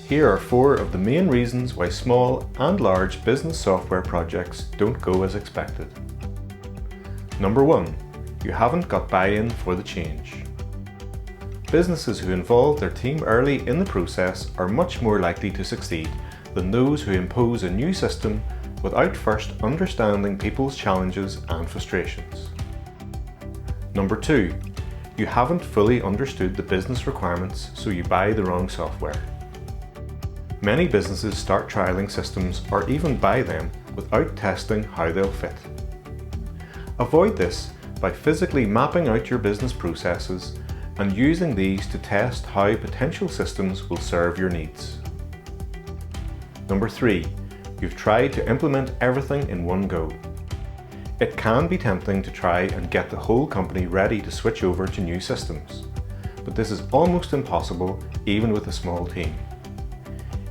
Here are 4 of the main reasons why small and large business software projects don't go as expected. Number 1. You haven't got buy-in for the change. Businesses who involve their team early in the process are much more likely to succeed than those who impose a new system without first understanding people's challenges and frustrations. Number 2. You haven't fully understood the business requirements, so you buy the wrong software. Many businesses start trialing systems or even buy them without testing how they'll fit. Avoid this by physically mapping out your business processes and using these to test how potential systems will serve your needs. Number 3. You've tried to implement everything in one go. It can be tempting to try and get the whole company ready to switch over to new systems, but this is almost impossible even with a small team.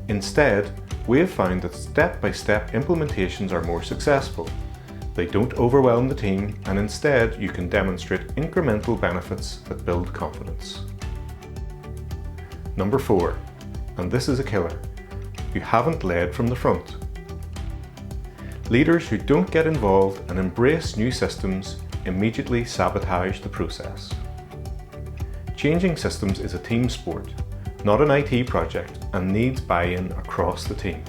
Instead, we have found that step-by-step implementations are more successful. They don't overwhelm the team, and instead you can demonstrate incremental benefits that build confidence. Number 4, and this is a killer, you haven't led from the front. Leaders who don't get involved and embrace new systems immediately sabotage the process. Changing systems is a team sport, not an IT project, and needs buy-in across the team.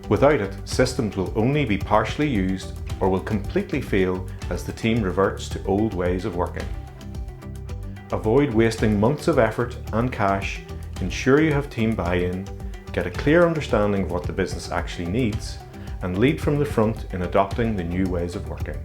Without it, systems will only be partially used or will completely fail as the team reverts to old ways of working. Avoid wasting months of effort and cash, ensure you have team buy-in, get a clear understanding of what the business actually needs, and lead from the front in adopting the new ways of working.